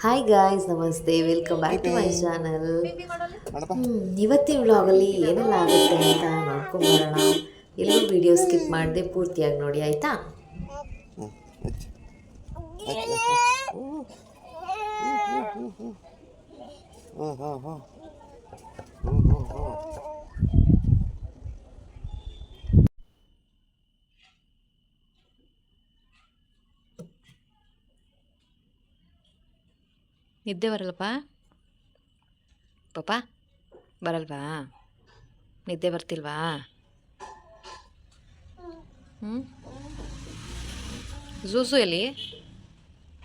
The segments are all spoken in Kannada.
ಹಾಯ್ ಗಾಯ್ಸ್, ನಮಸ್ತೆ, welcome back to baby my channel. ಮಾಡಪ್ಪ. ಇವತ್ತಿನ ವ್ಲಾಗಲ್ಲಿ ಏನೆಲ್ಲ ಆಗುತ್ತೆ ಅಂತ ನೋಡ್ಕೊಂಬರೋಣ. ಎಲ್ಲೂ ವಿಡಿಯೋ ಸ್ಕಿಪ್ ಮಾಡದೆ ಪೂರ್ತಿಯಾಗಿ ನೋಡಿ, ಆಯಿತಾ? ಹ್ಞೂ ಹಚ್ಚು ಹಚ್ಚು ಹ್ಞೂ ಹ್ಞೂ ಹ್ಞೂ ಹ್ಞೂ ಹ್ಞೂ ಹ್ಞೂ ನಿದ್ದೆ ಬರಲ್ಲಪ್ಪ ಪಾಪ, ಬರಲ್ವಾ? ನಿದ್ದೆ ಬರ್ತಿಲ್ವಾ? ಹ್ಞೂ. ಝೂಸು ಎಲ್ಲಿ?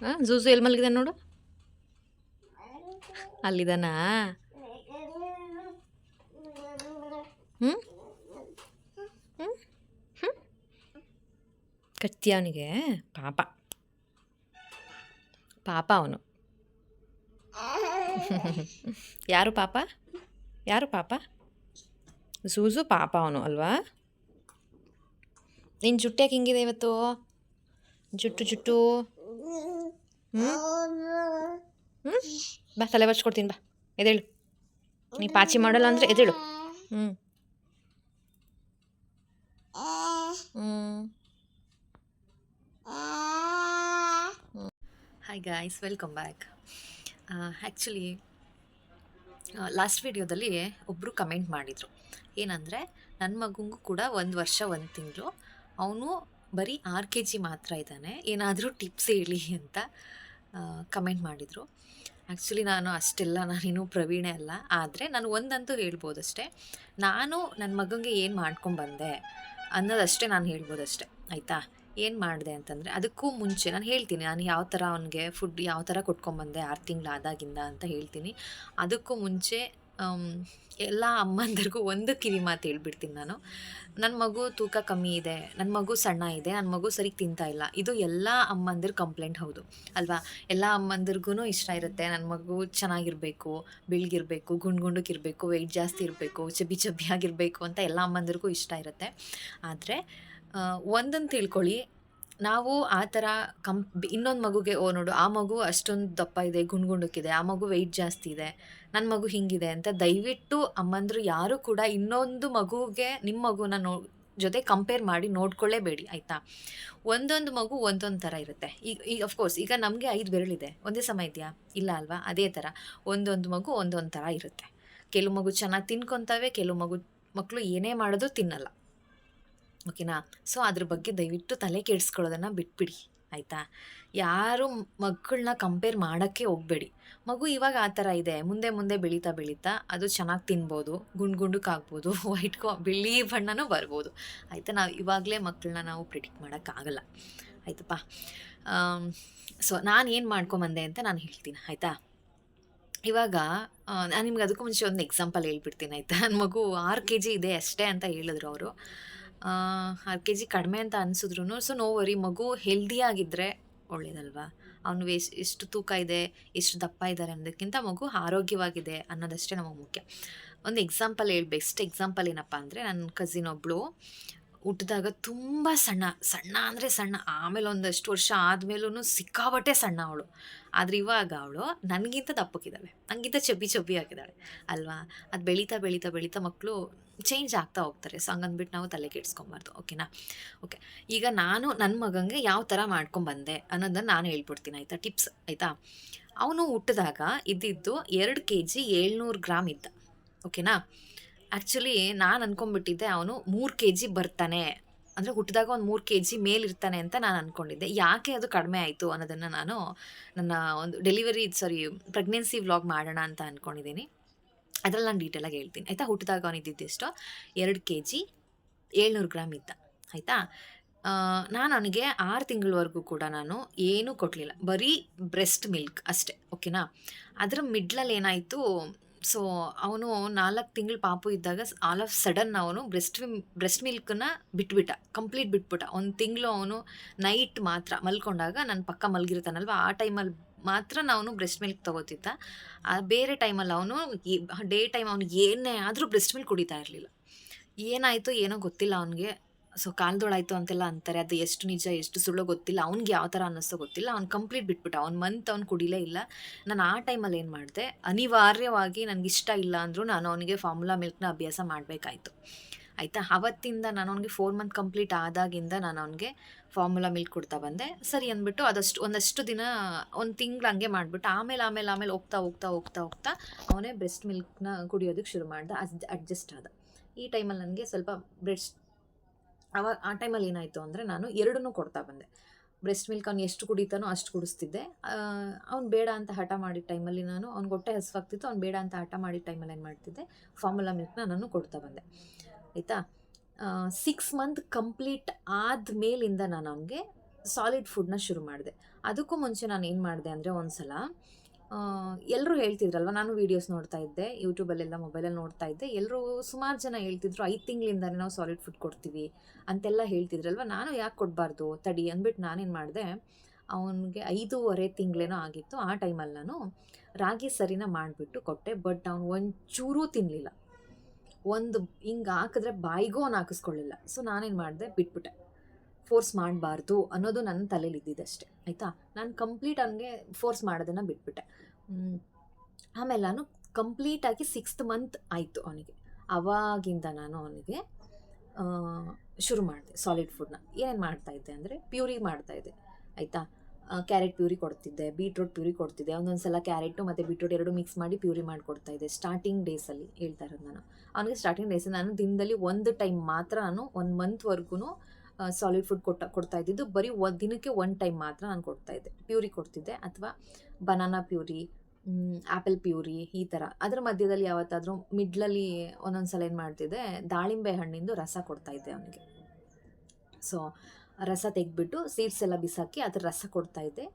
ಹಾಂ, ಝೂಸು ಎಲ್ಲಿ ಮಲಗಿದಾನೆ ನೋಡು. ಅಲ್ಲಿದ್ದಾನಾ? ಹ್ಞೂ ಹ್ಞೂ ಹ್ಞೂ. ಕಚ್ತೀಯ ಅವನಿಗೆ? ಪಾಪ ಪಾಪ ಅವನು. ಯಾರು ಪಾಪ? ಯಾರು ಪಾಪ? ಝೂಸು ಪಾಪ ಅವನು ಅಲ್ವಾ? ನಿನ್ನ ಜುಟ್ಟು ಯಾಕೆ ಹಿಂಗಿದೆ ಇವತ್ತು? ಜುಟ್ಟು ಜುಟ್ಟು. ಹ್ಞೂ ಹ್ಞೂ. ಬಾ, ತಲೆ ಬರ್ಸ್ಕೊಡ್ತೀನಿ, ಬಾ, ಎದೇಳು. ನೀ ಪಾಚಿ ಮಾಡಲ್ಲ ಅಂದರೆ ಎದೇಳು. ಹ್ಞೂ ಹ್ಞೂ. Hi guys, welcome back. Actually last ವಿಡಿಯೋದಲ್ಲಿ ಒಬ್ಬರು ಕಮೆಂಟ್ ಮಾಡಿದರು. ಏನಂದರೆ, ನನ್ನ ಮಗುಂಗೂ ಕೂಡ 1 ವರ್ಷ 1 ತಿಂಗಳು, ಅವನು ಬರೀ 6 kg ಮಾತ್ರ ಇದ್ದಾನೆ, ಏನಾದರೂ ಟಿಪ್ಸ್ ಹೇಳಿ ಅಂತ ಕಮೆಂಟ್ ಮಾಡಿದರು. ಆ್ಯಕ್ಚುಲಿ ನಾನಿನ್ನೂ ಪ್ರವೀಣೆ ಅಲ್ಲ, ಆದರೆ ನಾನು ಒಂದಂತೂ ಹೇಳ್ಬೋದಷ್ಟೇ. ನಾನು ನನ್ನ ಮಗನಿಗೆ ಏನು ಮಾಡ್ಕೊಂಬಂದೆ ಅನ್ನೋದಷ್ಟೇ ನಾನು ಹೇಳ್ಬೋದಷ್ಟೆ, ಆಯಿತಾ? ಏನು ಮಾಡಿದೆ ಅಂತಂದರೆ, ಅದಕ್ಕೂ ಮುಂಚೆ ನಾನು ಹೇಳ್ತೀನಿ, ನಾನು ಯಾವ ಥರ ಅವನಿಗೆ ಫುಡ್ ಯಾವ ಥರ ಕೊಟ್ಕೊಂಬಂದೆ 6 ತಿಂಗಳಾದಾಗಿಂದ ಅಂತ ಹೇಳ್ತೀನಿ. ಅದಕ್ಕೂ ಮುಂಚೆ ಎಲ್ಲ ಅಮ್ಮಂದಿರಿಗೂ ಒಂದು ಕಿವಿ ಮಾತು ಹೇಳ್ಬಿಡ್ತೀನಿ ನಾನು. ನನ್ನ ಮಗು ತೂಕ ಕಮ್ಮಿ ಇದೆ, ನನ್ನ ಮಗು ಸಣ್ಣ ಇದೆ, ನನ್ನ ಮಗು ಸರಿಗೆ ತಿಂತಾ ಇಲ್ಲ, ಇದು ಎಲ್ಲ ಅಮ್ಮಂದಿರ ಕಂಪ್ಲೇಂಟ್ ಹೌದು ಅಲ್ವಾ? ಎಲ್ಲ ಅಮ್ಮಂದಿರ್ಗೂ ಇಷ್ಟ ಇರುತ್ತೆ, ನನ್ನ ಮಗು ಚೆನ್ನಾಗಿರಬೇಕು, ಬೆಳ್ಳಗಿರಬೇಕು, ಗುಂಡಕ್ಕಿರಬೇಕು, ವೆಯ್ಟ್ ಜಾಸ್ತಿ ಇರಬೇಕು, ಚಬ್ಬಿಯಾಗಿರಬೇಕು ಅಂತ ಎಲ್ಲ ಅಮ್ಮಂದಿರಿಗೂ ಇಷ್ಟ ಇರುತ್ತೆ. ಆದರೆ ಒಂದನ್ನು ತಿಳ್ಕೊಳ್ಳಿ, ನಾವು ಆ ಥರ ಇನ್ನೊಂದು ಮಗುಗೆ ನೋಡು, ಆ ಮಗು ಅಷ್ಟೊಂದು ದಪ್ಪ ಇದೆ, ಗುಂಡಕ್ಕಿದೆ, ಆ ಮಗು ವೆಯ್ಟ್ ಜಾಸ್ತಿ ಇದೆ, ನನ್ನ ಮಗು ಹಿಂಗಿದೆ ಅಂತ ದಯವಿಟ್ಟು ಅಮ್ಮಂದರು ಯಾರೂ ಕೂಡ ಇನ್ನೊಂದು ಮಗುಗೆ ನಿಮ್ಮ ಮಗುನ ಜೊತೆ ಕಂಪೇರ್ ಮಾಡಿ ನೋಡ್ಕೊಳ್ಳೇಬೇಡಿ, ಆಯಿತಾ? ಒಂದೊಂದು ಮಗು ಒಂದೊಂದು ಥರ ಇರುತ್ತೆ. ಈಗ ಅಫ್ಕೋರ್ಸ್ ಈಗ ನಮಗೆ 5 ಬೆರಳಿದೆ, ಒಂದೇ ಸಮ ಇದೆಯಾ? ಇಲ್ಲ ಅಲ್ವಾ? ಅದೇ ಥರ ಒಂದೊಂದು ಮಗು ಒಂದೊಂದು ಥರ ಇರುತ್ತೆ. ಕೆಲವು ಮಗು ಚೆನ್ನಾಗಿ ತಿನ್ಕೊತವೆ, ಕೆಲವು ಮಕ್ಕಳು ಏನೇ ಮಾಡೋದು ತಿನ್ನಲ್ಲ, ಓಕೆನಾ? ಸೊ ಅದ್ರ ಬಗ್ಗೆ ದಯವಿಟ್ಟು ತಲೆ ಕೆಡಿಸ್ಕೊಳ್ಳೋದನ್ನು ಬಿಟ್ಬಿಡಿ, ಆಯಿತಾ? ಯಾರು ಮಕ್ಕಳನ್ನ ಕಂಪೇರ್ ಮಾಡೋಕ್ಕೆ ಹೋಗಬೇಡಿ. ಮಗು ಇವಾಗ ಆ ಥರ ಇದೆ, ಮುಂದೆ ಮುಂದೆ ಬೆಳೀತಾ ಬೆಳೀತಾ ಅದು ಚೆನ್ನಾಗಿ ತಿನ್ಬೋದು, ಗುಂಡಕ್ಕಾಗ್ಬೋದು, ಬಿಳಿ ಬಣ್ಣನೂ ಬರ್ಬೋದು, ಆಯಿತಾ? ನಾವು ಇವಾಗಲೇ ಮಕ್ಕಳನ್ನ ನಾವು ಪ್ರಿಡಿಕ್ಟ್ ಮಾಡೋಕ್ಕಾಗಲ್ಲ, ಆಯ್ತಪ್ಪ? ಸೊ ನಾನು ಏನು ಮಾಡ್ಕೊಂಬಂದೆ ಅಂತ ನಾನು ಹೇಳ್ತೀನಿ, ಆಯಿತಾ? ಇವಾಗ ನಾನು ನಿಮ್ಗೆ ಅದಕ್ಕೂ ಮುಂಚೆ ಒಂದು ಎಕ್ಸಾಂಪಲ್ ಹೇಳ್ಬಿಡ್ತೀನಿ, ಆಯಿತಾ? ನನ್ನ ಮಗು 6 kg ಇದೆ ಅಷ್ಟೇ ಅಂತ ಹೇಳಿದ್ರು ಅವರು. 6 kg ಕಡಿಮೆ ಅಂತ ಅನಿಸಿದ್ರು, ಸೊ ನೋ ವರಿ, ಮಗು ಹೆಲ್ದಿಯಾಗಿದ್ದರೆ ಒಳ್ಳೇದಲ್ವಾ? ಅವನು ಎಷ್ಟು ತೂಕ ಇದೆ, ಎಷ್ಟು ದಪ್ಪ ಇದ್ದಾರೆ ಅನ್ನೋದಕ್ಕಿಂತ ಮಗು ಆರೋಗ್ಯವಾಗಿದೆ ಅನ್ನೋದಷ್ಟೇ ನಮಗೆ ಮುಖ್ಯ. ಒಂದು ಎಕ್ಸಾಂಪಲ್ ಬೆಸ್ಟ್ ಎಕ್ಸಾಂಪಲ್ ಏನಪ್ಪ ಅಂದರೆ, ನನ್ನ ಕಸಿನ್ ಒಬ್ಬಳು ಹುಟ್ಟಿದಾಗ ತುಂಬ ಸಣ್ಣ ಅಂದರೆ ಸಣ್ಣ, ಆಮೇಲೆ ಒಂದಷ್ಟು ವರ್ಷ ಆದಮೇಲೂ ಸಿಕ್ಕಾಪಟ್ಟೆ ಸಣ್ಣ ಅವಳು. ಆದರೆ ಇವಾಗ ಅವಳು ನನಗಿಂತ ದಪ್ಪಕ್ಕಿದ್ದಾಳೆ, ನನಗಿಂತ ಚಬ್ಬಿ ಆಗಿದ್ದಾಳೆ ಅಲ್ವಾ? ಅದು ಬೆಳೀತಾ ಬೆಳೀತಾ ಬೆಳೀತಾ ಮಕ್ಕಳು ಚೇಂಜ್ ಆಗ್ತಾ ಹೋಗ್ತಾರೆ. ಸೊ ಹಂಗಂದ್ಬಿಟ್ಟು ನಾವು ತಲೆ ಕೆಡಿಸ್ಕೊಬಾರ್ದು, ಓಕೆನಾ? ಓಕೆ, ಈಗ ನಾನು ನನ್ನ ಮಗನಿಗೆ ಯಾವ ಥರ ಮಾಡ್ಕೊಂಬಂದೆ ಅನ್ನೋದನ್ನು ನಾನು ಹೇಳ್ಬಿಡ್ತೀನಿ, ಆಯಿತಾ? ಟಿಪ್ಸ್, ಆಯಿತಾ? ಅವನು ಹುಟ್ಟಿದಾಗ ಇದ್ದಿದ್ದು 2 kg 700 ಗ್ರಾಮ್ ಇದ್ದ, ಓಕೆನಾ? ಆ್ಯಕ್ಚುಲಿ ನಾನು ಅಂದ್ಕೊಂಡ್ಬಿಟ್ಟಿದ್ದೆ ಅವನು 3 kg ಬರ್ತಾನೆ, ಅಂದರೆ ಹುಟ್ಟಿದಾಗ ಒಂದು 3 kg ಮೇಲಿರ್ತಾನೆ ಅಂತ ನಾನು ಅಂದ್ಕೊಂಡಿದ್ದೆ. ಯಾಕೆ ಅದು ಕಡಿಮೆ ಆಯಿತು ಅನ್ನೋದನ್ನು ನಾನು ನನ್ನ ಒಂದು ಪ್ರೆಗ್ನೆನ್ಸಿ ವ್ಲಾಗ್ ಮಾಡೋಣ ಅಂತ ಅಂದ್ಕೊಂಡಿದ್ದೀನಿ. ಅದ್ರಲ್ಲಿ ನಾನು ಡೀಟೇಲಾಗಿ ಹೇಳ್ತೀನಿ, ಆಯಿತಾ? ಹುಟ್ಟಿದಾಗ ಅವನಿದ್ದಿದ್ದೆಷ್ಟು 2 kg 700 ಗ್ರಾಮ್ ಇದ್ದ, ಆಯಿತಾ? ನಾನು ಅವನಿಗೆ 6 ತಿಂಗಳವರೆಗೂ ಕೂಡ ನಾನು ಏನೂ ಕೊಡಲಿಲ್ಲ, ಬರೀ ಬ್ರೆಸ್ಟ್ ಮಿಲ್ಕ್ ಅಷ್ಟೇ, ಓಕೆನಾ? ಅದರ ಮಿಡ್ಲಲ್ಲಿ ಏನಾಯಿತು, ಸೊ ಅವನು 4 ತಿಂಗಳು ಪಾಪು ಇದ್ದಾಗ ಆಲ್ ಆಫ್ ಸಡನ್ ಅವನು ಬ್ರೆಸ್ಟ್ ಮಿಲ್ಕನ್ನ ಕಂಪ್ಲೀಟ್ ಬಿಟ್ಬಿಟ್ಟ. 1 ತಿಂಗಳು ಅವನು ನೈಟ್ ಮಾತ್ರ ಮಲ್ಕೊಂಡಾಗ ನನ್ನ ಪಕ್ಕ ಮಲಗಿರ್ತಾನಲ್ವ, ಆ ಟೈಮಲ್ಲಿ ಮಾತ್ರ ನಾವು ಬ್ರೆಸ್ಟ್ ಮಿಲ್ಕ್ ತೊಗೋತಿದ್ದ. ಬೇರೆ ಟೈಮಲ್ಲಿ ಅವನು ಡೇ ಟೈಮ್ ಅವ್ನಿಗೆ ಏನೇ ಆದರೂ ಬ್ರೆಸ್ಟ್ ಮಿಲ್ಕ್ ಕುಡಿತಾ ಇರಲಿಲ್ಲ. ಏನಾಯಿತು ಏನೋ ಗೊತ್ತಿಲ್ಲ ಅವನಿಗೆ, ಸೊ ಕಾಲ್ದೊಳಾಯ್ತು ಅಂತೆಲ್ಲ ಅಂತಾರೆ. ಅದು ಎಷ್ಟು ನಿಜ ಎಷ್ಟು ಸುಳ್ಳು ಗೊತ್ತಿಲ್ಲ. ಅವ್ನಿಗೆ ಯಾವ ಥರ ಅನ್ನಿಸ್ತೋ ಗೊತ್ತಿಲ್ಲ. ಅವ್ನು ಕಂಪ್ಲೀಟ್ ಬಿಟ್ಬಿಟ್ಟ. ಅವ್ನು ಕುಡಿಲೇ ಇಲ್ಲ. ನಾನು ಆ ಟೈಮಲ್ಲಿ ಏನು ಮಾಡಿದೆ, ಅನಿವಾರ್ಯವಾಗಿ ನನಗಿಷ್ಟ ಇಲ್ಲ ಅಂದರೂ ನಾನು ಅವನಿಗೆ ಫಾರ್ಮುಲಾ ಮಿಲ್ಕ್ನ ಅಭ್ಯಾಸ ಮಾಡಬೇಕಾಯ್ತು. ಆಯಿತಾ, ಆವತ್ತಿಂದ ನಾನು ಅವ್ನಿಗೆ 4 ಮಂತ್ ಕಂಪ್ಲೀಟ್ ಆದಾಗಿಂದ ನಾನು ಅವ್ನಿಗೆ ಫಾರ್ಮುಲಾ ಮಿಲ್ಕ್ ಕೊಡ್ತಾ ಬಂದೆ. ಸರಿ ಅಂದ್ಬಿಟ್ಟು ಒಂದಷ್ಟು ದಿನ 1 ತಿಂಗಳು ಹಂಗೆ ಮಾಡಿಬಿಟ್ಟು ಆಮೇಲೆ ಹೋಗ್ತಾ ಅವನೇ ಬ್ರೆಸ್ಟ್ ಮಿಲ್ಕ್ನ ಕುಡಿಯೋದಕ್ಕೆ ಶುರು ಮಾಡ್ದೆ. ಅಡ್ಜಸ್ಟ್ ಆದ. ಈ ಟೈಮಲ್ಲಿ ನನಗೆ ಸ್ವಲ್ಪ ಆ ಟೈಮಲ್ಲಿ ಏನಾಯಿತು ಅಂದರೆ ನಾನು ಎರಡನ್ನೂ ಕೊಡ್ತಾ ಬಂದೆ. ಬ್ರೆಸ್ಟ್ ಮಿಲ್ಕ್ ಅವ್ನು ಎಷ್ಟು ಕುಡಿತಾನೋ ಅಷ್ಟು ಕುಡಿಸ್ತಿದ್ದೆ. ಅವ್ನು ಬೇಡ ಅಂತ ಹಠ ಮಾಡಿದ ಟೈಮಲ್ಲಿ ಅವ್ನಿಗೆ ಹೊಟ್ಟೆ ಹಸಿವಾಗ್ತಿತ್ತು. ಅವ್ನು ಬೇಡ ಅಂತ ಹಠ ಮಾಡಿದ ಟೈಮಲ್ಲಿ ಏನು ಮಾಡ್ತಿದ್ದೆ, ಫಾರ್ಮುಲಾ ಮಿಲ್ಕ್ನ ನಾನು ಕೊಡ್ತಾ ಬಂದೆ. ಆಯಿತಾ, 6 ಮಂತ್ ಕಂಪ್ಲೀಟ್ ಆದಮೇಲಿಂದ ನಾನು ಅವನಿಗೆ ಸಾಲಿಡ್ ಫುಡ್ನ ಶುರು ಮಾಡಿದೆ. ಅದಕ್ಕೂ ಮುಂಚೆ ನಾನು ಏನು ಮಾಡಿದೆ ಅಂದರೆ, ಒಂದು ಸಲ ಎಲ್ಲರೂ ಹೇಳ್ತಿದ್ರಲ್ವ, ನಾನು ವೀಡಿಯೋಸ್ ನೋಡ್ತಾ ಇದ್ದೆ, ಯೂಟ್ಯೂಬಲ್ಲೆಲ್ಲ ಮೊಬೈಲಲ್ಲಿ ನೋಡ್ತಾ ಇದ್ದೆ. ಎಲ್ಲರೂ ಸುಮಾರು ಜನ ಹೇಳ್ತಿದ್ರು 5 ತಿಂಗಳಿಂದನೇ ನಾವು ಸಾಲಿಡ್ ಫುಡ್ ಕೊಡ್ತೀವಿ ಅಂತೆಲ್ಲ ಹೇಳ್ತಿದ್ರಲ್ವ. ನಾನು ಯಾಕೆ ಕೊಡಬಾರ್ದು ತಡಿ ಅಂದ್ಬಿಟ್ಟು ನಾನೇನು ಮಾಡಿದೆ, ಅವನಿಗೆ 5.5 ತಿಂಗಳೇನೋ ಆಗಿತ್ತು. ಆ ಟೈಮಲ್ಲಿ ನಾನು ರಾಗಿ ಸರಿನ ಮಾಡಿಬಿಟ್ಟು ಕೊಟ್ಟೆ. ಬಟ್ ಅವ್ನು ಒಂಚೂರೂ ತಿನ್ನಲಿಲ್ಲ. ಒಂದು ಹಿಂಗೆ ಹಾಕಿದ್ರೆ ಬಾಯಿಗೂ ಅವ್ನು ಹಾಕಿಸ್ಕೊಳ್ಳಿಲ್ಲ. ಸೊ ನಾನೇನು ಮಾಡಿದೆ, ಬಿಟ್ಬಿಟ್ಟೆ. ಫೋರ್ಸ್ ಮಾಡಬಾರ್ದು ಅನ್ನೋದು ನನ್ನ ತಲೆಯಲ್ಲಿ ಇದ್ದಿದ್ದು ಅಷ್ಟೇ. ಆಯಿತಾ, ನಾನು ಕಂಪ್ಲೀಟ್ ಅವನಿಗೆ ಫೋರ್ಸ್ ಮಾಡೋದನ್ನು ಬಿಟ್ಬಿಟ್ಟೆ. ಆಮೇಲೆ ನಾನು ಕಂಪ್ಲೀಟಾಗಿ 6th ಮಂತ್ ಆಯಿತು ಅವನಿಗೆ. ಆವಾಗಿಂದ ನಾನು ಅವನಿಗೆ ಶುರು ಮಾಡಿದೆ ಸಾಲಿಡ್ ಫುಡ್ನ. ಏನೇನು ಮಾಡ್ತಾಯಿದ್ದೆ ಅಂದರೆ, ಪ್ಯೂರಿ ಮಾಡ್ತಾಯಿದ್ದೆ. ಆಯಿತಾ, ಕ್ಯಾರೆಟ್ ಪ್ಯೂರಿ ಕೊಡ್ತಿದ್ದೆ, ಬೀಟ್ರೂಟ್ ಪ್ಯೂರಿ ಕೊಡ್ತಿದ್ದೆ. ಒಂದೊಂದು ಸಲ ಕ್ಯಾರೆಟು ಮತ್ತು ಬೀಟ್ರೂಟ್ ಎರಡು ಮಿಕ್ಸ್ ಮಾಡಿ ಪ್ಯೂರಿ ಮಾಡಿಕೊಡ್ತಾಯಿದ್ದೆ. ಸ್ಟಾರ್ಟಿಂಗ್ ಡೇಸಲ್ಲಿ ಹೇಳ್ತಾ ಇರೋದು ನಾನು. ಅವನಿಗೆ ಸ್ಟಾರ್ಟಿಂಗ್ ಡೇಸಲ್ಲಿ ನಾನು ದಿನದಲ್ಲಿ 1 ಟೈಮ್ ಮಾತ್ರ, ನಾನು 1 ಮಂತ್ವರೆಗೂ ಸಾಲಿಡ್ ಫುಡ್ ಕೊಡ್ತಾ ಇದ್ದಿದ್ದು. ಬರೀ ದಿನಕ್ಕೆ 1 ಟೈಮ್ ಮಾತ್ರ ನಾನು ಕೊಡ್ತಾಯಿದ್ದೆ. ಪ್ಯೂರಿ ಕೊಡ್ತಿದ್ದೆ, ಅಥವಾ ಬನಾನಾ ಪ್ಯೂರಿ, ಆ್ಯಪಲ್ ಪ್ಯೂರಿ, ಈ ಥರ. ಅದರ ಮಧ್ಯದಲ್ಲಿ ಯಾವತ್ತಾದರೂ ಮಿಡ್ಲಲ್ಲಿ ಒಂದೊಂದು ಸಲ ಏನು ಮಾಡ್ತಿದ್ದೆ, ದಾಳಿಂಬೆ ಹಣ್ಣಿಂದು ರಸ ಕೊಡ್ತಾಯಿದ್ದೆ ಅವನಿಗೆ. ಸೊ ರಸ ತೆಗೆದ್ಬಿಟ್ಟು ಸೀಡ್ಸ್ ಎಲ್ಲ ಬಿಸಾಕಿ ಅದ್ರ ರಸ ಕೊಡ್ತಾಯಿದ್ದೆ.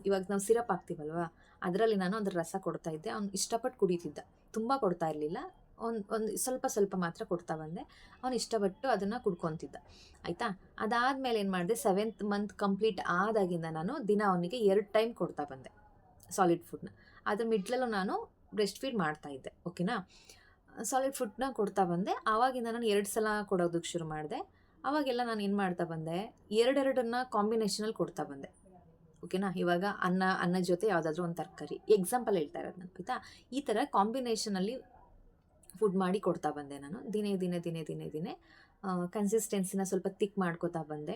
ಇವಾಗ ನಾವು ಸಿರಪ್ ಹಾಕ್ತೀವಲ್ವ, ಅದರಲ್ಲಿ ನಾನು ಅದ್ರ ರಸ ಕೊಡ್ತಾಯಿದ್ದೆ. ಅವ್ನು ಇಷ್ಟಪಟ್ಟು ಕುಡಿತಿದ್ದ. ತುಂಬ ಕೊಡ್ತಾ ಇರಲಿಲ್ಲ, ಒಂದು ಸ್ವಲ್ಪ ಮಾತ್ರ ಕೊಡ್ತಾ ಬಂದೆ. ಅವ್ನು ಇಷ್ಟಪಟ್ಟು ಅದನ್ನು ಕುಡ್ಕೊತಿದ್ದ. ಆಯಿತಾ, ಅದಾದಮೇಲೆ ಏನು ಮಾಡಿದೆ, 7th ಮಂತ್ ಕಂಪ್ಲೀಟ್ ಆದಾಗಿಂದ ನಾನು ದಿನ ಅವನಿಗೆ 2 ಟೈಮ್ ಕೊಡ್ತಾ ಬಂದೆ ಸಾಲಿಡ್ ಫುಡ್ನ. ಅದ್ರ ಮಿಡ್ಲಲ್ಲೂ ನಾನು ಬ್ರೆಸ್ಟ್ ಫೀಡ್ ಮಾಡ್ತಾಯಿದ್ದೆ. ಓಕೆನಾ, ಸಾಲಿಡ್ ಫುಡ್ನ ಕೊಡ್ತಾ ಬಂದೆ. ಆವಾಗಿಂದ ನಾನು 2 ಸಲ ಕೊಡೋದಕ್ಕೆ ಶುರು ಮಾಡಿದೆ. ಆವಾಗೆಲ್ಲ ನಾನು ಏನು ಮಾಡ್ತಾ ಬಂದೆ, 2 ಕಾಂಬಿನೇಷನಲ್ಲಿ ಕೊಡ್ತಾ ಬಂದೆ. ಓಕೆನಾ, ಇವಾಗ ಅನ್ನ ಜೊತೆ ಯಾವುದಾದ್ರೂ ಒಂದು ತರಕಾರಿ, ಎಕ್ಸಾಂಪಲ್ ಹೇಳ್ತಾ ಇರೋದು ನಾನು. ಆಯಿತಾ, ಈ ಥರ ಕಾಂಬಿನೇಷನಲ್ಲಿ ಫುಡ್ ಮಾಡಿ ಕೊಡ್ತಾ ಬಂದೆ ನಾನು. ದಿನೇ ಕನ್ಸಿಸ್ಟೆನ್ಸಿನ ಸ್ವಲ್ಪ ತಿಕ್ ಮಾಡ್ಕೋತಾ ಬಂದೆ.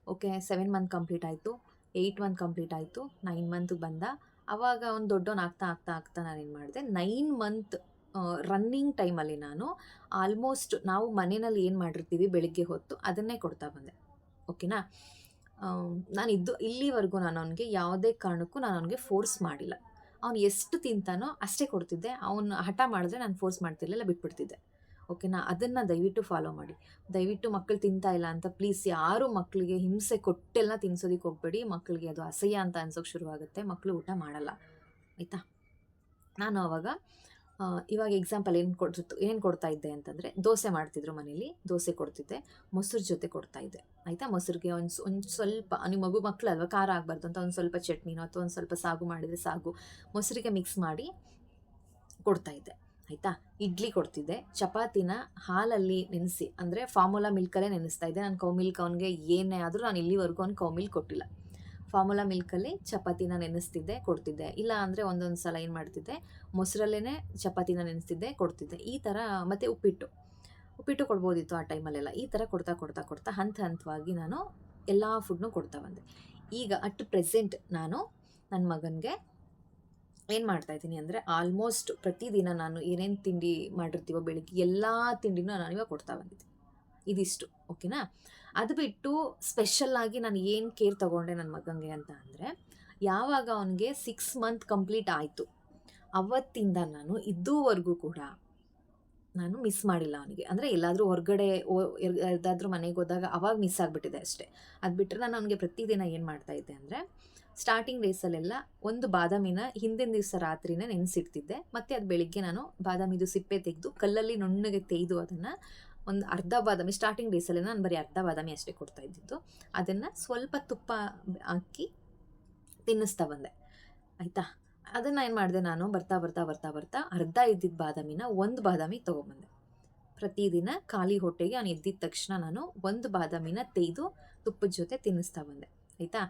ಓಕೆ, 7 ಮಂತ್ ಕಂಪ್ಲೀಟ್ ಆಯಿತು, 8 ಮಂತ್ ಕಂಪ್ಲೀಟ್ ಆಯಿತು, 9 ಮಂತಿಗೆ ಬಂದ. ಆವಾಗ ಒಂದು ದೊಡ್ಡವನು ಆಗ್ತಾ ನಾನೇನು ಮಾಡಿದೆ, 9 ಮಂತ್ ರನ್ನಿಂಗ್ ಟೈಮಲ್ಲಿ ನಾನು ಆಲ್ಮೋಸ್ಟ್ ನಾವು ಮನೆಯಲ್ಲಿ ಏನು ಮಾಡಿರ್ತೀವಿ ಬೆಳಗ್ಗೆ ಹೊತ್ತು ಅದನ್ನೇ ಕೊಡ್ತಾ ಬಂದೆ. ಓಕೆನಾ, ನಾನು ಇಲ್ಲಿವರೆಗೂ ನಾನು ಅವನಿಗೆ ಯಾವುದೇ ಕಾರಣಕ್ಕೂ ನಾನು ಅವನಿಗೆ ಫೋರ್ಸ್ ಮಾಡಿಲ್ಲ. ಅವ್ನು ಎಷ್ಟು ತಿಂತಾನೋ ಅಷ್ಟೇ ಕೊಡ್ತಿದ್ದೆ. ಅವನು ಹಠ ಮಾಡಿದ್ರೆ ನಾನು ಫೋರ್ಸ್ ಮಾಡ್ತಿರ್ಲಿಲ್ಲ, ಬಿಟ್ಬಿಡ್ತಿದ್ದೆ. ಓಕೆನಾ, ಅದನ್ನು ದಯವಿಟ್ಟು ಫಾಲೋ ಮಾಡಿ. ದಯವಿಟ್ಟು ಮಕ್ಕಳು ತಿಂತಾ ಇಲ್ಲ ಅಂತ ಪ್ಲೀಸ್ ಯಾರೂ ಮಕ್ಕಳಿಗೆ ಹಿಂಸೆ ಕೊಟ್ಟೆಲ್ಲ ತಿನ್ಸೋದಕ್ಕೆ ಹೋಗಬೇಡಿ. ಮಕ್ಕಳಿಗೆ ಅದು ಅಸಹ್ಯ ಅಂತ ಅನ್ಸೋಕ್ಕೆ ಶುರುವಾಗುತ್ತೆ, ಮಕ್ಕಳು ಊಟ ಮಾಡಲ್ಲ. ಆಯಿತಾ, ನಾನು ಆವಾಗ ಇವಾಗ ಎಕ್ಸಾಂಪಲ್ ಏನು ಕೊಡ್ತಾ ಇದ್ದೆ ಅಂತಂದರೆ, ದೋಸೆ ಮಾಡ್ತಿದ್ರು ಮನೇಲಿ, ದೋಸೆ ಕೊಡ್ತಿದ್ದೆ, ಮೊಸರು ಜೊತೆ ಕೊಡ್ತಾಯಿದ್ದೆ. ಆಯಿತಾ, ಮೊಸರಿಗೆ ಒಂದು ಸ್ವಲ್ಪ, ನಿಮ್ಮ ಮಕ್ಕಳಲ್ವ ಖಾರ ಆಗಬಾರ್ದು ಅಂತ ಒಂದು ಸ್ವಲ್ಪ ಚಟ್ನಿನೋ ಅಥವಾ ಒಂದು ಸ್ವಲ್ಪ ಸಾಗು ಮಾಡಿದರೆ ಸಾಗು ಮೊಸರಿಗೆ ಮಿಕ್ಸ್ ಮಾಡಿ ಕೊಡ್ತಾಯಿದ್ದೆ. ಆಯಿತಾ, ಇಡ್ಲಿ ಕೊಡ್ತಿದ್ದೆ. ಚಪಾತಿನ ಹಾಲಲ್ಲಿ ನೆನೆಸಿ, ಅಂದರೆ ಫಾರ್ಮುಲಾ ಮಿಲ್ಕಲ್ಲೇ ನೆನೆಸ್ತಾ ಇದ್ದೆ. ನಾನು ಕೌ ಮಿಲ್ಕ್ ಅವನಿಗೆ ಏನೇ ಆದರೂ ನಾನು ಇಲ್ಲಿವರೆಗೂ ಅವ್ನು ಕೌ ಮಿಲ್ಕ್ ಕೊಟ್ಟಿಲ್ಲ. ಫಾರ್ಮುಲಾ ಮಿಲ್ಕಲ್ಲಿ ಚಪಾತಿನ ನೆನೆಸ್ತಿದ್ದೆ, ಕೊಡ್ತಿದ್ದೆ. ಇಲ್ಲ ಅಂದರೆ ಒಂದೊಂದು ಸಲ ಏನು ಮಾಡ್ತಿದ್ದೆ, ಮೊಸರಲ್ಲೇ ಚಪಾತಿನ ನೆನೆಸ್ತಿದ್ದೆ, ಕೊಡ್ತಿದ್ದೆ. ಈ ಥರ. ಮತ್ತು ಉಪ್ಪಿಟ್ಟು ಕೊಡ್ಬೋದಿತ್ತು ಆ ಟೈಮಲ್ಲೆಲ್ಲ. ಈ ಥರ ಕೊಡ್ತಾ ಹಂತವಾಗಿ ನಾನು ಎಲ್ಲ ಫುಡ್ನೂ ಕೊಡ್ತಾ ಬಂದೆ. ಈಗ ಅಟ್ ಪ್ರೆಸೆಂಟ್ ನಾನು ನನ್ನ ಮಗನಿಗೆ ಏನು ಮಾಡ್ತಾಯಿದ್ದೀನಿ ಅಂದರೆ, ಆಲ್ಮೋಸ್ಟ್ ಪ್ರತಿದಿನ ನಾನು ಏನೇನು ತಿಂಡಿ ಮಾಡಿರ್ತೀವೋ ಬೆಳಿಗ್ಗೆ ಎಲ್ಲ ತಿಂಡಿನೂ ನಾನು ಇವಾಗ ಕೊಡ್ತಾ ಬಂದಿದ್ದೆ. ಇದಿಷ್ಟು. ಓಕೆನಾ, ಅದು ಬಿಟ್ಟು ಸ್ಪೆಷಲ್ಲಾಗಿ ನಾನು ಏನು ಕೇರ್ ತೊಗೊಂಡೆ ನನ್ನ ಮಗನಿಗೆ ಅಂತ ಅಂದರೆ, ಯಾವಾಗ ಅವನಿಗೆ 6 ಮಂತ್ ಕಂಪ್ಲೀಟ್ ಆಯಿತು ಅವತ್ತಿಂದ ನಾನು ಇದುವರೆಗೂ ಕೂಡ ನಾನು ಮಿಸ್ ಮಾಡಿಲ್ಲ ಅವನಿಗೆ. ಅಂದರೆ ಎಲ್ಲಾದರೂ ಹೊರಗಡೆ ಯಾವುದಾದ್ರೂ ಮನೆಗೆ ಹೋದಾಗ ಅವಾಗ ಮಿಸ್ ಆಗಿಬಿಟ್ಟಿದೆ ಅಷ್ಟೇ. ಅದು ಬಿಟ್ಟರೆ ನಾನು ಅವನಿಗೆ ಪ್ರತಿದಿನ ಏನು ಮಾಡ್ತಾಯಿದ್ದೆ ಅಂದರೆ, ಸ್ಟಾರ್ಟಿಂಗ್ ಡೇಸಲ್ಲೆಲ್ಲ ಒಂದು ಬಾದಾಮಿನ ಹಿಂದಿನ ದಿವಸ ರಾತ್ರಿನೇ ನೆನೆಸಿಡ್ತಿದ್ದೆ. ಮತ್ತು ಅದು ಬೆಳಿಗ್ಗೆ ನಾನು ಬಾದಾಮಿದು ಸಿಪ್ಪೆ ತೆಗೆದು ಕಲ್ಲಲ್ಲಿ ನುಣ್ಣಗೆ ತೆಗೆದು ಅದನ್ನು ಒಂದು ಅರ್ಧ ಬಾದಾಮಿ, ಸ್ಟಾರ್ಟಿಂಗ್ ಡೇಸಲ್ಲಿ ನಾನು ಬರೀ ಅರ್ಧ ಬಾದಾಮಿ ಅಷ್ಟೇ ಕೊಡ್ತಾ ಇದ್ದಿದ್ದು, ಅದನ್ನು ಸ್ವಲ್ಪ ತುಪ್ಪ ಹಾಕಿ ತಿನ್ನಿಸ್ತಾ ಬಂದೆ. ಆಯಿತಾ, ಅದನ್ನು ಏನು ಮಾಡಿದೆ, ನಾನು ಬರ್ತಾ ಅರ್ಧ ಇದ್ದಿದ್ದ ಬಾದಾಮಿನ ಒಂದು ಬಾದಾಮಿ ತೊಗೊಂಬಂದೆ. ಪ್ರತಿದಿನ ಖಾಲಿ ಹೊಟ್ಟೆಗೆ ಅವ್ನು ಎದ್ದಿದ ತಕ್ಷಣ ನಾನು ಒಂದು ಬಾದಾಮಿನ ತೆಗೆದು ತುಪ್ಪದ ಜೊತೆ ತಿನ್ನಿಸ್ತಾ ಬಂದೆ. ಆಯಿತಾ,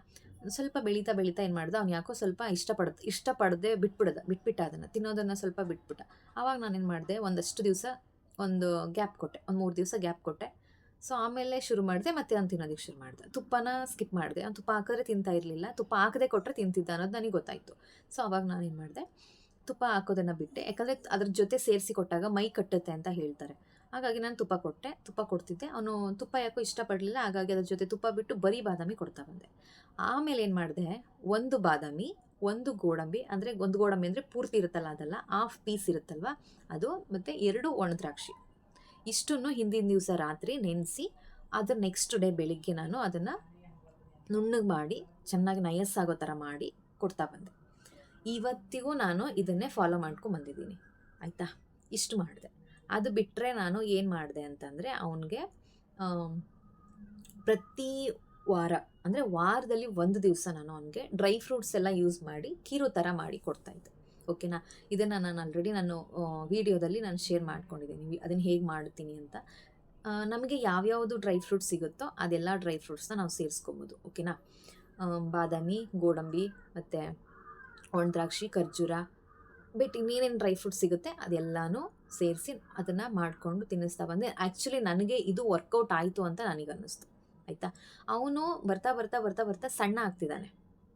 ಸ್ವಲ್ಪ ಬೆಳೀತಾ ಬೆಳೀತಾ ಏನು ಮಾಡ್ದೆ, ಅವ್ನು ಯಾಕೋ ಸ್ವಲ್ಪ ಇಷ್ಟಪಡದೆ ಬಿಟ್ಬಿಟ್ಟ ಅದನ್ನು ತಿನ್ನೋದನ್ನು ಸ್ವಲ್ಪ ಬಿಟ್ಬಿಟ್ಟ. ಆವಾಗ ನಾನೇನು ಮಾಡಿದೆ, ಒಂದಷ್ಟು ದಿವಸ ಒಂದು ಗ್ಯಾಪ್ ಕೊಟ್ಟೆ, ಒಂದು 3 ದಿವಸ ಗ್ಯಾಪ್ ಕೊಟ್ಟೆ. ಸೊ ಆಮೇಲೆ ಶುರು ಮಾಡಿದೆ, ಮತ್ತೆ ನಾನು ತಿನ್ನೋದಕ್ಕೆ ಶುರು ಮಾಡಿದೆ. ತುಪ್ಪನ ಸ್ಕಿಪ್ ಮಾಡಿದೆ. ಅವ್ನು ತುಪ್ಪ ಹಾಕಿದ್ರೆ ತಿಂತಾ ಇರಲಿಲ್ಲ, ತುಪ್ಪ ಹಾಕದೆ ಕೊಟ್ಟರೆ ತಿಂತಿದ್ದ ಅನ್ನೋದು ನನಗೆ ಗೊತ್ತಾಯಿತು. ಸೊ ಅವಾಗ ನಾನೇನು ಮಾಡಿದೆ, ತುಪ್ಪ ಹಾಕೋದನ್ನು ಬಿಟ್ಟೆ. ಯಾಕಂದರೆ ಅದ್ರ ಜೊತೆ ಸೇರಿಸಿ ಕೊಟ್ಟಾಗ ಮೈ ಕಟ್ಟುತ್ತೆ ಅಂತ ಹೇಳ್ತಾರೆ. ಹಾಗಾಗಿ ನಾನು ತುಪ್ಪ ಕೊಡ್ತಿದ್ದೆ. ಅವನು ತುಪ್ಪ ಯಾಕೋ ಇಷ್ಟಪಡಲಿಲ್ಲ, ಹಾಗಾಗಿ ಅದ್ರ ಜೊತೆ ತುಪ್ಪ ಬಿಟ್ಟು ಬರೀ ಬಾದಾಮಿ ಕೊಡ್ತಾ ಬಂದೆ. ಆಮೇಲೆ ಏನು ಮಾಡಿದೆ, ಒಂದು ಬಾದಾಮಿ, ಒಂದು ಗೋಡಂಬಿ, ಅಂದರೆ ಒಂದು ಗೋಡಂಬಿ ಅಂದರೆ ಪೂರ್ತಿ ಇರುತ್ತಲ್ಲ ಅದಲ್ಲ, ಹಾಫ್ ಪೀಸ್ ಇರುತ್ತಲ್ವ ಅದು, ಮತ್ತು 2 ಒಣದ್ರಾಕ್ಷಿ, ಇಷ್ಟನ್ನು ಹಿಂದಿನ ದಿವಸ ರಾತ್ರಿ ನೆನೆಸಿ ಅದರ ನೆಕ್ಸ್ಟ್ ಡೇ ಬೆಳಿಗ್ಗೆ ನಾನು ಅದನ್ನು ನುಣ್ಣಗೆ ಮಾಡಿ ಚೆನ್ನಾಗಿ ನಯಸ್ಸಾಗೋ ಥರ ಮಾಡಿ ಕೊಡ್ತಾ ಬಂದೆ. ಇವತ್ತಿಗೂ ನಾನು ಇದನ್ನೇ ಫಾಲೋ ಮಾಡ್ಕೊಂಬಂದಿದ್ದೀನಿ. ಆಯಿತಾ, ಇಷ್ಟು ಮಾಡಿದೆ. ಅದು ಬಿಟ್ಟರೆ ನಾನು ಏನು ಮಾಡಿದೆ ಅಂತಂದರೆ, ಅವನಿಗೆ ಪ್ರತಿ ವಾರ ಅಂದರೆ ವಾರದಲ್ಲಿ 1 ದಿವಸ ನಾನು ಅವನಿಗೆ ಡ್ರೈ ಫ್ರೂಟ್ಸ್ ಎಲ್ಲ ಯೂಸ್ ಮಾಡಿ ಕೀರು ಥರ ಮಾಡಿ ಕೊಡ್ತಾಯಿದ್ದೆ. ಓಕೆನಾ, ಇದನ್ನು ನಾನು ಆಲ್ರೆಡಿ ನಾನು ವೀಡಿಯೋದಲ್ಲಿ ನಾನು ಶೇರ್ ಮಾಡ್ಕೊಂಡಿದ್ದೀನಿ ಅದನ್ನು ಹೇಗೆ ಮಾಡ್ತೀನಿ ಅಂತ. ನಮಗೆ ಯಾವ್ಯಾವುದು ಡ್ರೈ ಫ್ರೂಟ್ಸ್ ಸಿಗುತ್ತೋ ಅದೆಲ್ಲ ಡ್ರೈ ಫ್ರೂಟ್ಸ್ನ ನಾವು ಸೇರಿಸ್ಕೊಬೋದು. ಓಕೆನಾ, ಬಾದಾಮಿ, ಗೋಡಂಬಿ ಮತ್ತು ಒಣದ್ರಾಕ್ಷಿ, ಖರ್ಜೂರ ಬಿಟ್ಟು ಇನ್ನೇನೇನು ಡ್ರೈ ಫ್ರೂಟ್ಸ್ ಸಿಗುತ್ತೆ ಅದೆಲ್ಲನೂ ಸೇರಿಸಿ ಅದನ್ನು ಮಾಡಿಕೊಂಡು ತಿನ್ನಿಸ್ತಾ ಬಂದೆ. ಆ್ಯಕ್ಚುಲಿ ನನಗೆ ಇದು ವರ್ಕೌಟ್ ಆಯಿತು ಅಂತ ನನಗೆ ಅನ್ನಿಸ್ತು. ಆಯಿತಾ, ಅವನು ಬರ್ತಾ ಸಣ್ಣ ಆಗ್ತಿದ್ದಾನೆ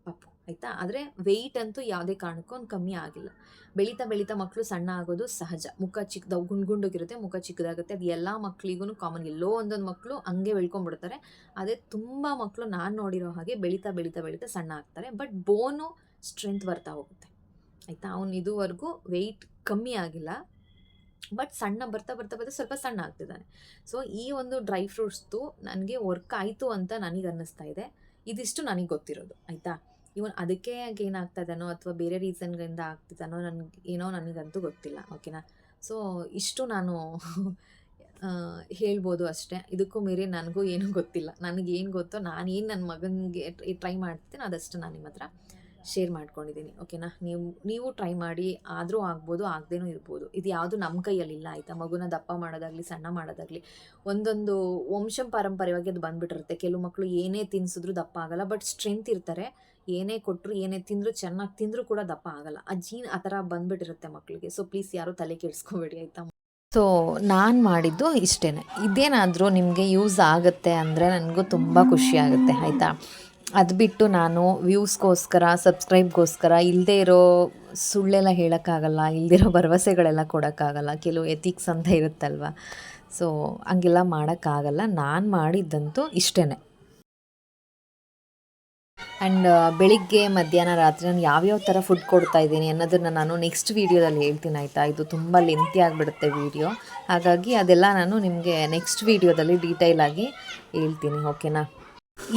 ಪಾಪು. ಆಯಿತಾ, ಆದರೆ ವೆಯ್ಟ್ ಅಂತೂ ಯಾವುದೇ ಕಾರಣಕ್ಕೂ ಅವ್ನು ಕಮ್ಮಿ ಆಗಿಲ್ಲ. ಬೆಳೀತಾ ಮಕ್ಕಳು ಸಣ್ಣ ಆಗೋದು ಸಹಜ. ಮುಖ ಚಿಕ್ಕದಾಗಿ ಗುಂಡೋಗಿರುತ್ತೆ, ಮುಖ ಚಿಕ್ಕದಾಗುತ್ತೆ. ಅದು ಎಲ್ಲ ಮಕ್ಕಳಿಗೂ ಕಾಮನ್. ಎಲ್ಲೋ ಒಂದೊಂದು ಮಕ್ಕಳು ಹಂಗೆ ಬೆಳ್ಕೊಂಡ್ಬಿಡ್ತಾರೆ. ಅದೇ ತುಂಬ ಮಕ್ಕಳು ನಾನು ನೋಡಿರೋ ಹಾಗೆ ಬೆಳೀತಾ ಸಣ್ಣ ಆಗ್ತಾರೆ. ಬಟ್ ಬೋನು ಸ್ಟ್ರೆಂತ್ ಬರ್ತಾ ಹೋಗುತ್ತೆ. ಆಯಿತಾ, ಅವನು ಇದುವರೆಗೂ ವೆಯ್ಟ್ ಕಮ್ಮಿ ಆಗಿಲ್ಲ, ಬಟ್ ಸಣ್ಣ ಬರ್ತಾ ಸ್ವಲ್ಪ ಸಣ್ಣ ಆಗ್ತಿದ್ದಾನೆ. ಸೊ ಈ ಒಂದು ಡ್ರೈ ಫ್ರೂಟ್ಸ್ದು ನನಗೆ ವರ್ಕ್ ಆಯಿತು ಅಂತ ನನಗೆ ಅನ್ನಿಸ್ತಾ ಇದೆ. ಇದಿಷ್ಟು ನನಗೆ ಗೊತ್ತಿರೋದು. ಆಯಿತಾ, ಇವನ್ ಅದಕ್ಕೆ ಗೇನ್ ಆಗ್ತಾಯಿದ್ದಾನೋ ಅಥವಾ ಬೇರೆ ರೀಸನ್ಗಳಿಂದ ಆಗ್ತಿದ್ದಾನೋ ನನಗಂತೂ ಗೊತ್ತಿಲ್ಲ. ಓಕೆನಾ, ಸೊ ಇಷ್ಟು ನಾನು ಹೇಳ್ಬೋದು ಅಷ್ಟೇ. ಇದಕ್ಕೂ ಮೀರಿ ನನಗೂ ಏನೂ ಗೊತ್ತಿಲ್ಲ. ನನಗೇನು ಗೊತ್ತೋ ನಾನೇನು ನನ್ನ ಮಗನಿಗೆ ಟ್ರೈ ಮಾಡ್ತೀನಿ ಅದಷ್ಟು ನಾನು ನಿಮ್ಮ ಹತ್ರ ಶೇರ್ ಮಾಡ್ಕೊಂಡಿದ್ದೀನಿ. ಓಕೆನಾ, ನೀವು ಟ್ರೈ ಮಾಡಿ, ಆದರೂ ಆಗ್ಬೋದು, ಆಗದೇನೂ ಇರ್ಬೋದು. ಇದು ಯಾವುದು ನಮ್ಮ ಕೈಯಲ್ಲಿಲ್ಲ. ಆಯಿತಾ, ಮಗುನ ದಪ್ಪ ಮಾಡೋದಾಗಲಿ ಸಣ್ಣ ಮಾಡೋದಾಗಲಿ ಒಂದೊಂದು ಪಾರಂಪರ್ಯವಾಗಿ ಅದು ಬಂದುಬಿಟ್ಟಿರುತ್ತೆ. ಕೆಲವು ಮಕ್ಕಳು ಏನೇ ತಿನ್ಸಿದ್ರು ದಪ್ಪ ಆಗಲ್ಲ, ಬಟ್ ಸ್ಟ್ರೆಂತ್ ಇರ್ತಾರೆ. ಏನೇ ಕೊಟ್ಟರು ಏನೇ ತಿಂದರೂ ಚೆನ್ನಾಗಿ ತಿಂದರೂ ಕೂಡ ದಪ್ಪ ಆಗಲ್ಲ. ಆ ಜೀನ್ ಆ ಥರ ಬಂದುಬಿಟ್ಟಿರುತ್ತೆ ಮಕ್ಕಳಿಗೆ. ಸೊ ಪ್ಲೀಸ್ ಯಾರೂ ತಲೆ ಕೆಡಿಸ್ಕೋಬೇಡಿ. ಆಯಿತಾ, ಸೊ ನಾನು ಮಾಡಿದ್ದು ಇಷ್ಟೇ. ಇದೇನಾದರೂ ನಿಮಗೆ ಯೂಸ್ ಆಗುತ್ತೆ ಅಂದರೆ ನನಗೂ ತುಂಬ ಖುಷಿ ಆಗುತ್ತೆ. ಆಯಿತಾ, ಅದು ಬಿಟ್ಟು ನಾನು ವ್ಯೂಸ್ಗೋಸ್ಕರ ಸಬ್ಸ್ಕ್ರೈಬ್ಗೋಸ್ಕರ ಇಲ್ಲದೇ ಇರೋ ಸುಳ್ಳೆಲ್ಲ ಹೇಳೋಕ್ಕಾಗಲ್ಲ, ಇಲ್ಲದಿರೋ ಭರವಸೆಗಳೆಲ್ಲ ಕೊಡೋಕ್ಕಾಗಲ್ಲ. ಕೆಲವು ಎಥಿಕ್ಸ್ ಅಂತ ಇರುತ್ತಲ್ವ, ಸೊ ಹಂಗೆಲ್ಲ ಮಾಡೋಕ್ಕಾಗಲ್ಲ. ನಾನು ಮಾಡಿದ್ದಂತೂ ಇಷ್ಟೇ. ಆ್ಯಂಡ್ ಬೆಳಿಗ್ಗೆ ಮಧ್ಯಾಹ್ನ ರಾತ್ರಿ ನಾನು ಯಾವ್ಯಾವ ಥರ ಫುಡ್ ಕೊಡ್ತಾಯಿದ್ದೀನಿ ಅನ್ನೋದನ್ನು ನಾನು ನೆಕ್ಸ್ಟ್ ವೀಡಿಯೋದಲ್ಲಿ ಹೇಳ್ತೀನಿ. ಆಯಿತಾ, ಇದು ತುಂಬ ಲೆಂತಿ ಆಗಿಬಿಡುತ್ತೆ ವೀಡಿಯೋ, ಹಾಗಾಗಿ ಅದೆಲ್ಲ ನಾನು ನಿಮಗೆ ನೆಕ್ಸ್ಟ್ ವೀಡಿಯೋದಲ್ಲಿ ಡೀಟೇಲಾಗಿ ಹೇಳ್ತೀನಿ. ಓಕೆನಾ,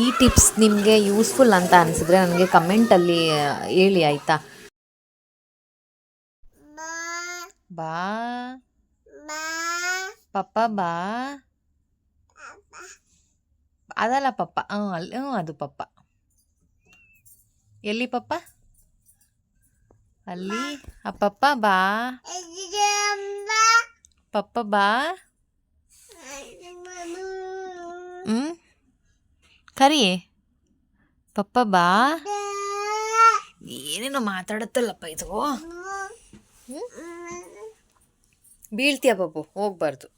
ಈ ಟಿಪ್ಸ್ ನಿಮಗೆ ಯೂಸ್ಫುಲ್ ಅಂತ ಅನಿಸಿದ್ರೆ ನನಗೆ ಕಮೆಂಟಲ್ಲಿ ಹೇಳಿ. ಆಯಿತಾ, ಬಾ ಪಪ್ಪ ಬಾ, ಅದಲ್ಲ ಪಪ್ಪ, ಅದು ಪಪ್ಪ. ಎಲ್ಲಿ ಪಪ್ಪ? ಅಲ್ಲಿ. ಪಪ್ಪ ಬಾ, ಪಪ್ಪ ಬಾ. ಕರಿ ಪಪ್ಪ ಬಾ. ಏನೇನೋ ಮಾತಾಡುತ್ತಲ್ಲಪ್ಪ ಇದು. ಬೀಳ್ತೀಯ ಪಪ್ಪು, ಹೋಗ್ಬಾರ್ದು.